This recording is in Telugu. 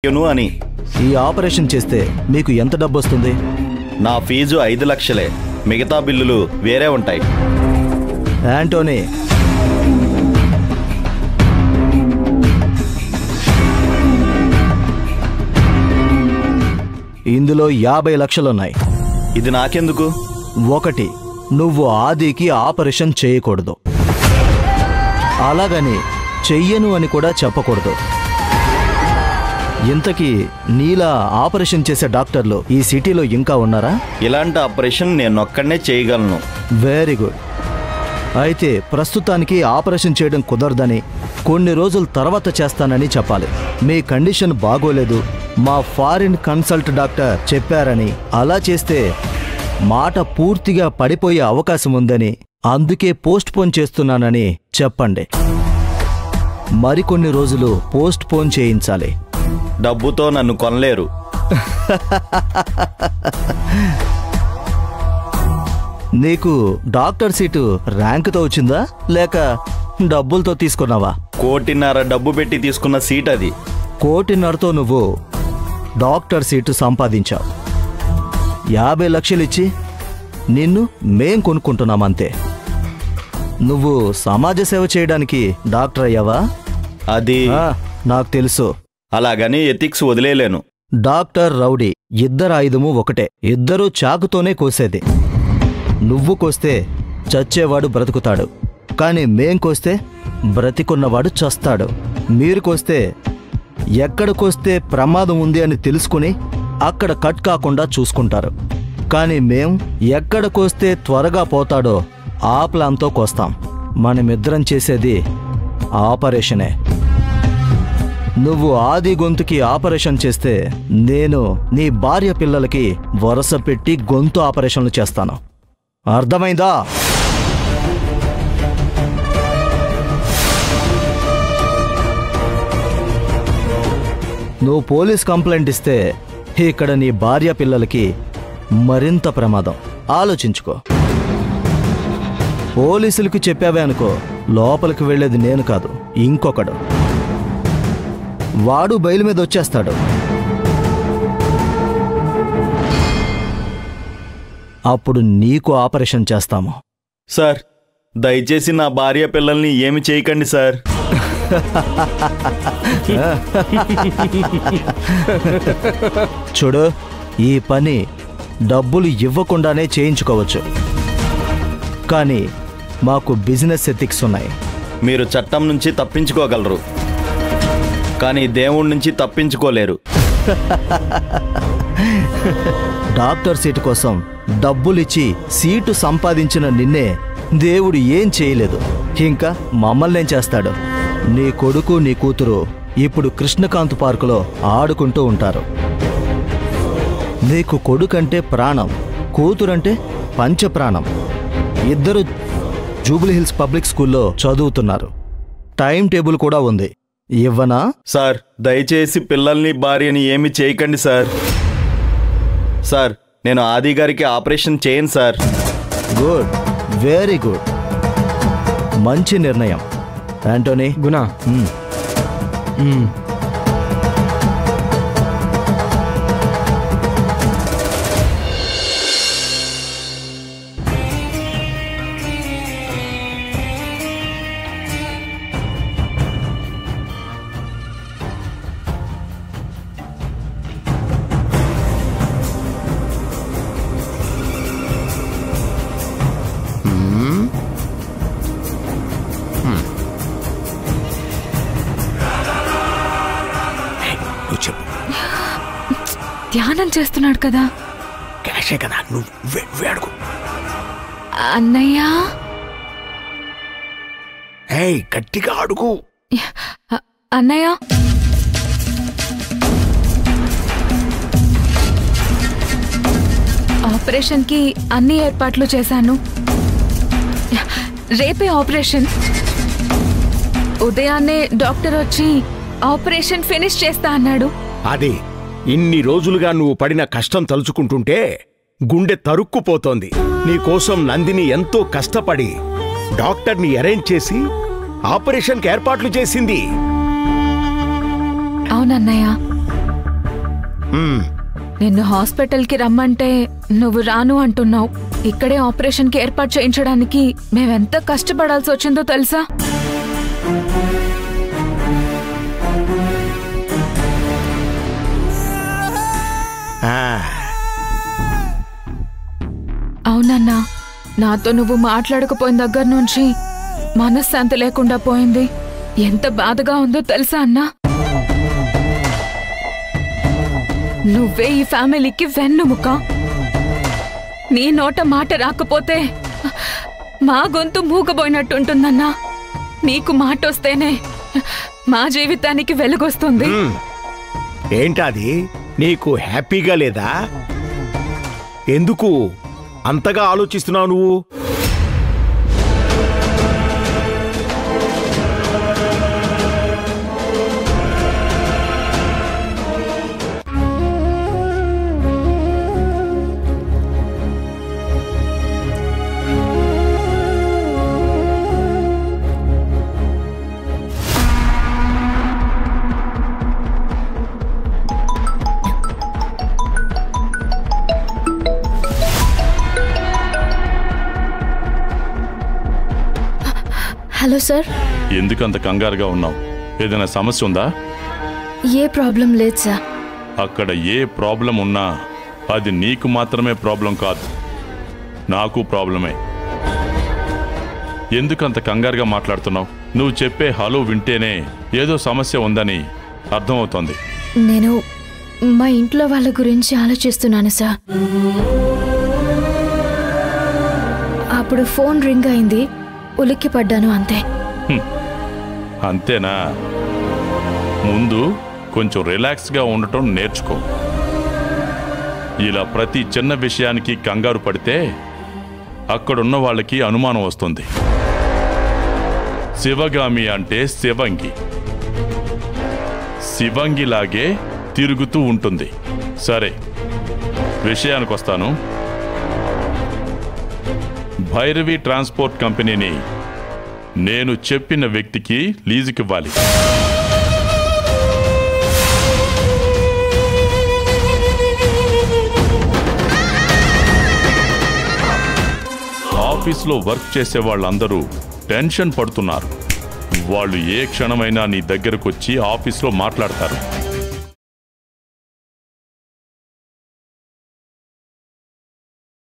అని. ఈ ఆపరేషన్ చేస్తే మీకు ఎంత డబ్బు వస్తుంది? నా ఫీజు 5 లక్షలే, మిగతా బిల్లులు వేరే ఉంటాయి. యాంటోనీ, ఇందులో 50 లక్షలున్నాయి. ఇది నాకెందుకు? 1, నువ్వు ఆదికి ఆపరేషన్ చేయకూడదు. అలాగని చెయ్యను అని కూడా చెప్పకూడదు. ఇంతకీ నీలా ఆపరేషన్ చేసే డాక్టర్లు ఈ సిటీలో ఇంకా ఉన్నారా? ఇలాంటి ఆపరేషన్ నేనొక్కడనే చేయగలను. Very good. అయితే ప్రస్తుతానికి ఆపరేషన్ చేయడం కుదరదని, కొన్ని రోజుల తర్వాత చేస్తానని చెప్పాలి. మీ కండిషన్ బాగోలేదు, మా ఫారిన్ కన్సల్ట్ డాక్టర్ చెప్పారని, అలా చేస్తే మాట పూర్తిగా పడిపోయే అవకాశం ఉందని, అందుకే పోస్ట్ పోన్ చేస్తున్నానని చెప్పండి. మరికొన్ని రోజులు పోస్ట్ పోన్ చేయించాలి. డబ్బుతో నన్ను కొనలేరు. నీకు డాక్టర్ సీటు ర్యాంకుతో వచ్చిందా లేక డబ్బులతో తీసుకున్నావా? 1.5 కోటి డబ్బు పెట్టి తీసుకున్న సీట్ అది. 1.5 కోటితో నువ్వు డాక్టర్ సీటు సంపాదించావు. 50 లక్షలు ఇచ్చి నిన్ను మేం కొనుక్కుంటున్నామంతే. నువ్వు సమాజ సేవ చేయడానికి డాక్టర్ అయ్యావా? అది నాకు తెలుసు. అలాగని ఎథిక్స్ వదిలేలేను. డాక్టర్, రౌడీ ఇద్దరు ఆయుధము ఒకటే. ఇద్దరూ చాకుతోనే కోసేది. నువ్వు కోస్తే చచ్చేవాడు బ్రతుకుతాడు, కానీ మేం కోస్తే బ్రతికున్నవాడు చస్తాడు. మీరు కోస్తే ఎక్కడ కోస్తే ప్రమాదం ఉంది అని తెలుసుకుని అక్కడ కట్ కాకుండా చూసుకుంటారు. కానీ మేం ఎక్కడ కోస్తే త్వరగా పోతాడో ఆ ప్లాన్తో కోస్తాం. మనమిద్దరం చేసేది ఆపరేషనే. నువ్వు ఆది గొంతుకి ఆపరేషన్ చేస్తే నేను నీ భార్య పిల్లలకి వరుస పెట్టి గొంతు ఆపరేషన్లు చేస్తాను. అర్థమైందా? నువ్వు పోలీస్ కంప్లైంట్ ఇస్తే ఇక్కడ నీ భార్య పిల్లలకి మరింత ప్రమాదం. ఆలోచించుకో. పోలీసులకి చెప్పావే అనుకో, లోపలికి వెళ్ళేది నేను కాదు, ఇంకొకడు. వాడు బయలు మీద వచ్చేస్తాడు. అప్పుడు నీకు ఆపరేషన్ చేస్తాము. సార్, దయచేసి నా భార్య పిల్లల్ని ఏమి చేయకండి సార్. చూడు, ఈ పని డబ్బులు ఇవ్వకుండానే చేయించుకోవచ్చు, కానీ మాకు బిజినెస్ ఎథిక్స్ ఉన్నాయి. మీరు చట్టం నుంచి తప్పించుకోగలరు, కానీ దేవుడి నుంచి తప్పించుకోలేరు. డాక్టర్ సీటు కోసం డబ్బులిచ్చి సీటు సంపాదించిన నిన్నే దేవుడు ఏం చేయలేదు, ఇంకా మమ్మల్నేం చేస్తాడు? నీ కొడుకు, నీ కూతురు ఇప్పుడు కృష్ణకాంత్ పార్కులో ఆడుకుంటూ ఉంటారు. నీకు కొడుకంటే ప్రాణం, కూతురంటే పంచప్రాణం. ఇద్దరు జూబ్లీహిల్స్ పబ్లిక్ స్కూల్లో చదువుతున్నారు. టైం టేబుల్ కూడా ఉంది. ఇవ్వనా? సార్, దయచేసి పిల్లల్ని భార్యని ఏమి చేయకండి సార్. సార్, నేను ఆది గారికి ఆపరేషన్ చేయను సార్. గుడ్, వెరీ గుడ్, మంచి నిర్ణయం. యాంటోనీ, గునా, ధ్యానం చేస్తున్నాడు కదా. క్యాషే కదా, నువ్వు అడుగు. అన్నయ్య, గట్టిగా అడుగు. అన్నయ్య, ఆపరేషన్ కి అన్ని ఏర్పాట్లు చేశాను. రేపే ఆపరేషన్. ఉదయాన్నే డాక్టర్ వచ్చి ఆపరేషన్ ఫినిష్ చేస్తా అన్నాడు. అది ఇన్ని రోజులుగా నువ్వు పడిన కష్టం తలుచుకుంటుంటే గుండె తరుక్కుపోతోంది. నీకోసం నందిని ఎంతో కష్టపడి డాక్టర్ని అరేంజ్ చేసి ఆపరేషన్కి ఏర్పాట్లు చేసింది. అవునన్నయ్య, నిన్ను హాస్పిటల్కి రమ్మంటే నువ్వు రాను అంటున్నావు. ఇక్కడే ఆపరేషన్కి ఏర్పాటు చేయించడానికి మేమెంత కష్టపడాల్సి వచ్చిందో తెలుసా? అవునన్నా, నాతో నువ్వు మాట్లాడకపోయిన దగ్గర నుంచి మనశ్శాంతి లేకుండా పోయింది. ఎంత బాధగా ఉందో తెలుసా అన్నా? నువ్వే ఈ ఫ్యామిలీకి వెన్నుముక. నీ నోట మాట రాకపోతే మా గొంతు మూగబోయినట్టుంటుందన్నా. నీకు మాట వస్తేనే మా జీవితానికి వెలుగొస్తుంది. ఏంటది? నీకు హ్యాపీగా లేదా? ఎందుకు అంతగా ఆలోచిస్తున్నావు నువ్వు? Hello sir. ఎందుకంత కంగారుగా ఉన్నావు? ఏదైనా సమస్య ఉందా? ఏ ప్రాబ్లం లేదు సార్. అక్కడ ఏ ప్రాబ్లం ఉన్నా అది నీకు మాత్రమే ప్రాబ్లం కాదు, నాకు ప్రాబ్లమే. ఎందుకంత కంగారుగా మాట్లాడుతున్నావు? నువ్వు చెప్పే హలో వింటేనే ఏదో సమస్య ఉందని అర్థమవుతోంది. నేను మా ఇంట్లో వాళ్ళ గురించి ఆలోచిస్తున్నాను సార్. అప్పుడు ఫోన్ రింగ్ అయింది, ఉలిక్కి పడ్డాను అంతే. అంతేనా? ముందు కొంచెం రిలాక్స్గా ఉండటం నేర్చుకో. ఇలా ప్రతి చిన్న విషయానికి కంగారు పడితే అక్కడున్న వాళ్ళకి అనుమానం వస్తుంది. శివగామి అంటే శివంగి, శివంగిలాగే తిరుగుతూ ఉంటుంది. సరే, విషయానికి వస్తాను. భైరవి ట్రాన్స్పోర్ట్ కంపెనీని నేను చెప్పిన వ్యక్తికి లీజుకివ్వాలి. ఆఫీస్లో వర్క్ చేసే వాళ్ళందరూ టెన్షన్ పడుతున్నారు. వాళ్ళు ఏ క్షణమైనా నీ దగ్గరకు వచ్చి ఆఫీస్లో మాట్లాడతారు.